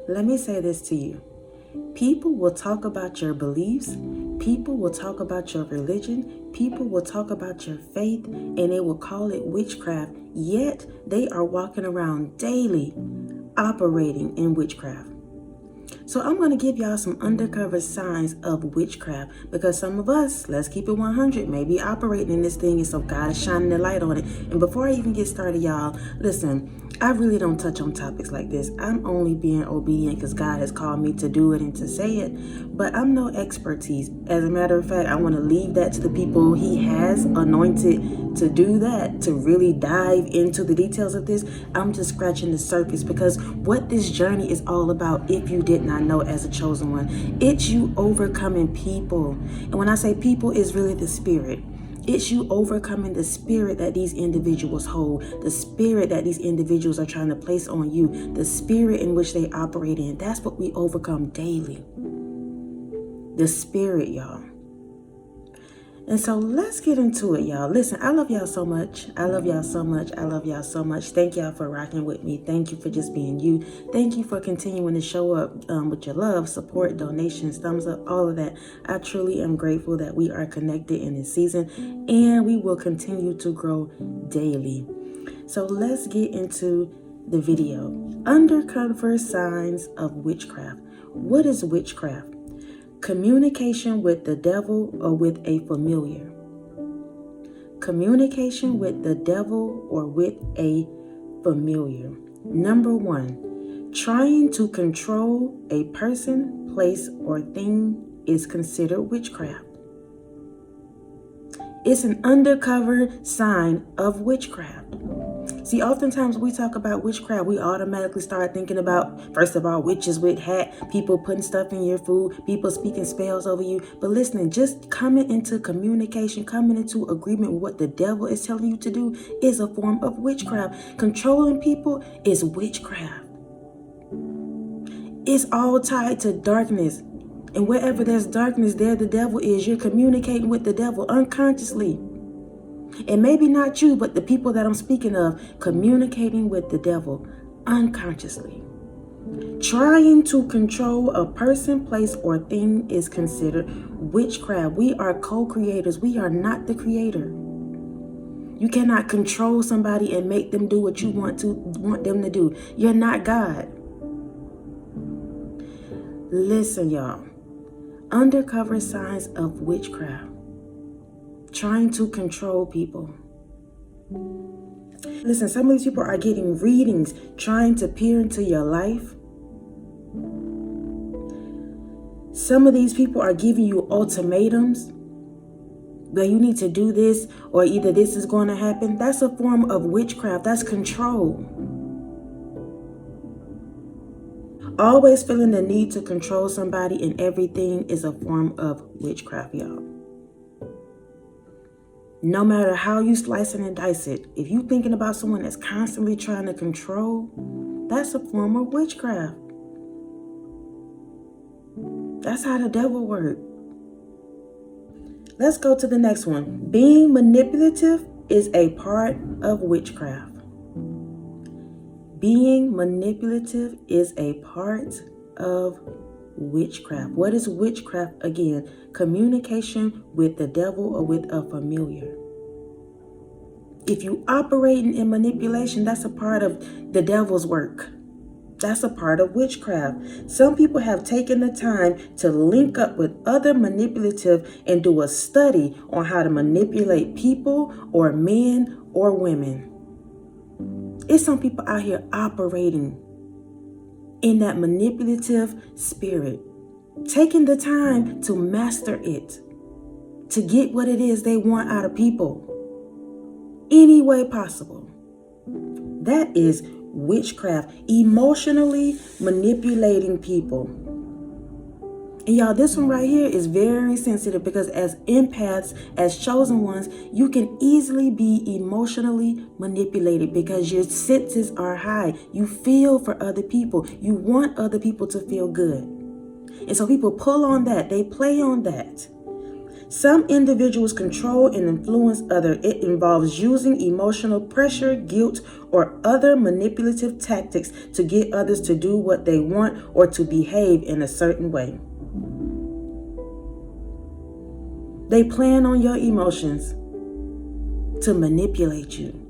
Let me say this to you. People will talk about your beliefs. People will talk about your religion. People will talk about your faith, and they will call it witchcraft. Yet they are walking around daily operating in witchcraft. So I'm going to give y'all some undercover signs of witchcraft, because some of us, let's keep it 100, may be operating in this thing, and so God is shining the light on it. And before I even get started, y'all, listen, I really don't touch on topics like this. I'm only being obedient because God has called me to do it and to say it, but I'm no expertise. As a matter of fact, I want to leave that to the people He has anointed to do that, to really dive into the details of this. I'm just scratching the surface, because what this journey is all about, if you did not know as a chosen one, it's you overcoming people. And when I say people, it's really the spirit. It's you overcoming the spirit that these individuals hold, the spirit that these individuals are trying to place on you, the spirit in which they operate in. That's what we overcome daily. The spirit, y'all. And so let's get into it, y'all. Listen, I love y'all so much. I love y'all so much. I love y'all so much. Thank y'all for rocking with me. Thank you for just being you. Thank you for continuing to show up with your love, support, donations, thumbs up, all of that. I truly am grateful that we are connected in this season, and we will continue to grow daily. So let's get into the video. Undercover signs of witchcraft. What is witchcraft? Communication with the devil or with a familiar. Communication with the devil or with a familiar. Number 1, trying to control a person, place, or thing is considered witchcraft. It's an undercover sign of witchcraft. See, oftentimes we talk about witchcraft, we automatically start thinking about, first of all, witches with hat, people putting stuff in your food, people speaking spells over you. But listening, just coming into communication, coming into agreement with what the devil is telling you to do is a form of witchcraft. Controlling people is witchcraft. It's all tied to darkness. And wherever there's darkness, there the devil is. You're communicating with the devil unconsciously. And maybe not you, but the people that I'm speaking of, communicating with the devil unconsciously. Trying to control a person, place, or thing is considered witchcraft. We are co-creators. We are not the creator. You cannot control somebody and make them do what you want them to do. You're not God. Listen, y'all. Undercover signs of witchcraft. Trying to control people. Listen, some of these people are getting readings, trying to peer into your life. Some of these people are giving you ultimatums, that you need to do this, or either this is going to happen. That's a form of witchcraft. That's control. Always feeling the need to control somebody and everything is a form of witchcraft, y'all. No matter how you slice it and dice it, if you're thinking about someone that's constantly trying to control, that's a form of witchcraft. That's how the devil works. Let's go to the next one. Being manipulative is a part of witchcraft. Being manipulative is a part of witchcraft. What is witchcraft? Again, communication with the devil or with a familiar. If you operating in manipulation, that's a part of the devil's work. That's a part of witchcraft. Some people have taken the time to link up with other manipulative and do a study on how to manipulate people or men or women. It's some people out here operating in that manipulative spirit, taking the time to master it, to get what it is they want out of people, any way possible. That is witchcraft, emotionally manipulating people. And y'all, this one right here is very sensitive, because as empaths, as chosen ones, you can easily be emotionally manipulated because your senses are high. You feel for other people. You want other people to feel good. And so people pull on that. They play on that. Some individuals control and influence others. It involves using emotional pressure, guilt, or other manipulative tactics to get others to do what they want or to behave in a certain way. They plan on your emotions to manipulate you.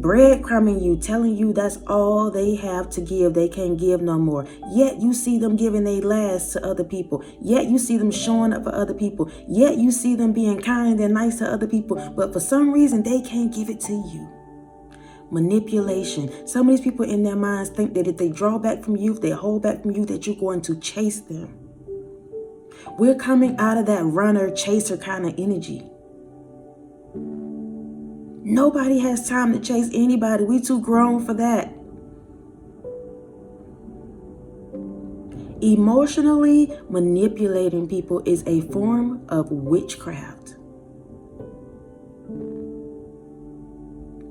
Breadcrumbing you, telling you that's all they have to give. They can't give no more. Yet you see them giving their last to other people. Yet you see them showing up for other people. Yet you see them being kind and nice to other people. But for some reason, they can't give it to you. Manipulation. Some of these people in their minds think that if they draw back from you, if they hold back from you, that you're going to chase them. We're coming out of that runner, chaser kind of energy. Nobody has time to chase anybody. We too grown for that. Emotionally manipulating people is a form of witchcraft.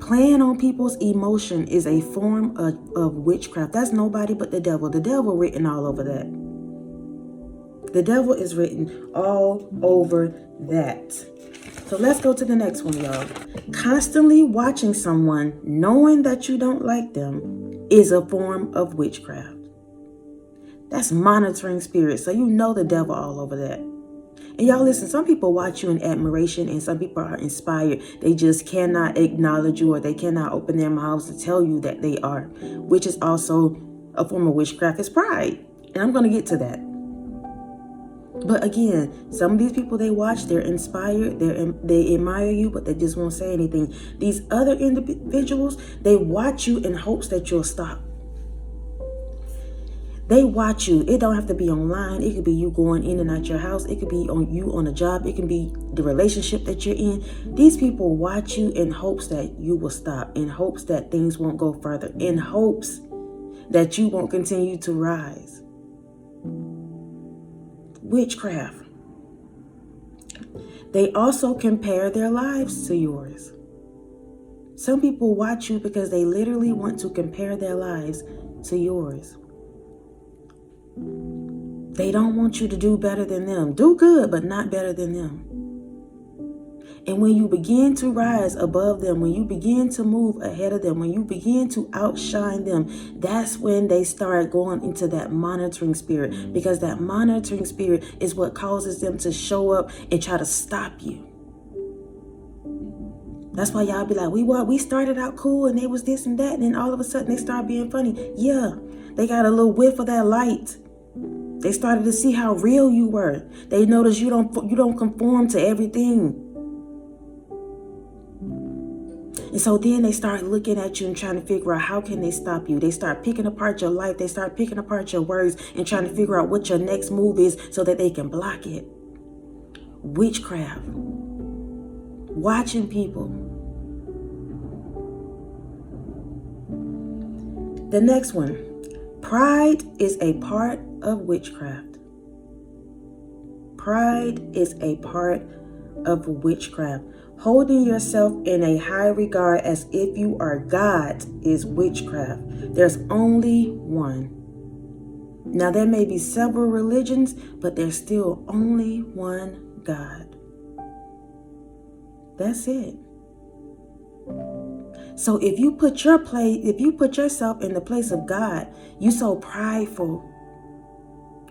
Playing on people's emotion is a form of witchcraft. That's nobody but the devil. The devil written all over that. The devil is written all over that. So let's go to the next one, y'all. Constantly watching someone, knowing that you don't like them, is a form of witchcraft. That's monitoring spirits. So you know the devil all over that. And y'all listen, some people watch you in admiration and some people are inspired. They just cannot acknowledge you or they cannot open their mouths to tell you that they are, which is also a form of witchcraft. It's pride. And I'm going to get to that. But again, some of these people they watch, they're inspired, they admire you, but they just won't say anything. These other individuals, they watch you in hopes that you'll stop. They watch you. It don't have to be online. It could be you going in and out your house. It could be on you on a job. It can be the relationship that you're in. These people watch you in hopes that you will stop, in hopes that things won't go further, in hopes that you won't continue to rise. Witchcraft. They also compare their lives to yours. Some people watch you because they literally want to compare their lives to yours. They don't want you to do better than them. Do good, but not better than them. And when you begin to rise above them, when you begin to move ahead of them, when you begin to outshine them, that's when they start going into that monitoring spirit, because that monitoring spirit is what causes them to show up and try to stop you. That's why y'all be like, we started out cool and they was this and that, and then all of a sudden they start being funny. Yeah, they got a little whiff of that light. They started to see how real you were. They noticed you don't conform to everything. And so then they start looking at you and trying to figure out how can they stop you. They start picking apart your life. They start picking apart your words and trying to figure out what your next move is so that they can block it. Witchcraft. Watching people. The next one. Pride is a part of witchcraft. Pride is a part of witchcraft. Holding yourself in a high regard as if you are God is witchcraft. There's only one. Now, there may be several religions, but there's still only one God. That's it. So if you put yourself in the place of God, you so prideful.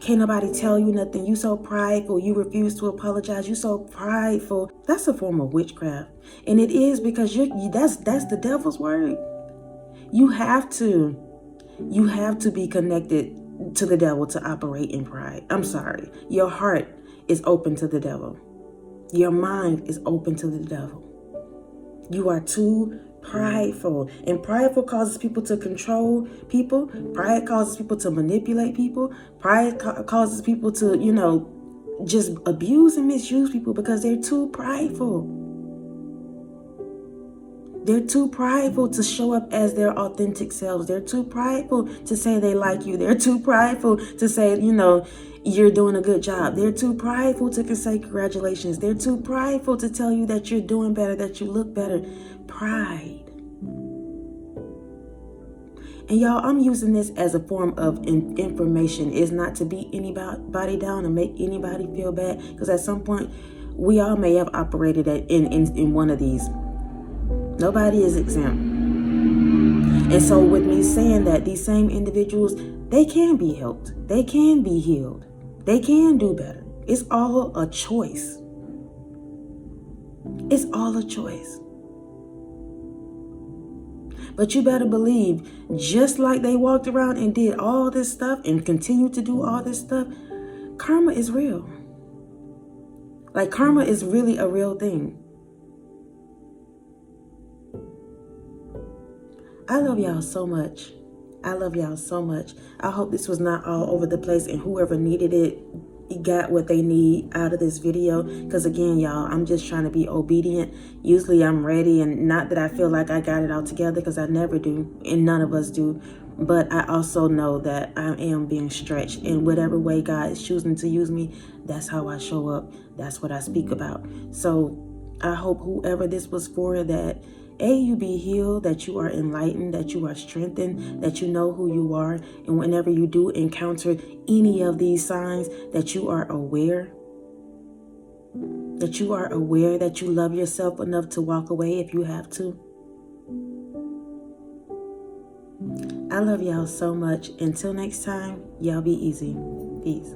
Can't nobody tell you nothing. You so prideful. You refuse to apologize. You so prideful. That's a form of witchcraft. And it is because that's the devil's word. You have to be connected to the devil to operate in pride. I'm sorry. Your heart is open to the devil. Your mind is open to the devil. You are too prideful. And prideful causes people to control people. Pride causes people to manipulate people. Pride causes people to, just abuse and misuse people because they're too prideful. They're too prideful to show up as their authentic selves. They're too prideful to say they like you. They're too prideful to say, you're doing a good job. They're too prideful to say congratulations. They're too prideful to tell you that you're doing better, that you look better. Pride. And y'all, I'm using this as a form of information. It's not to beat anybody down or make anybody feel bad, because at some point we all may have operated in one of these. Nobody is exempt. And so with me saying that, these same individuals, they can be helped. They can be healed. They can do better. It's all a choice. It's all a choice. But you better believe, just like they walked around and did all this stuff and continue to do all this stuff, karma is real. Like, karma is really a real thing. I love y'all so much. I love y'all so much. I hope this was not all over the place, and whoever needed it got what they need out of this video. Because again, y'all, I'm just trying to be obedient. Usually I'm ready, and not that I feel like I got it all together, because I never do, and none of us do. But I also know that I am being stretched, in whatever way God is choosing to use me, that's how I show up. That's what I speak about. So I hope whoever this was for, that you be healed, that you are enlightened, that you are strengthened, that you know who you are. And whenever you do encounter any of these signs, that you are aware. That you are aware, that you love yourself enough to walk away if you have to. I love y'all so much. Until next time, y'all be easy. Peace.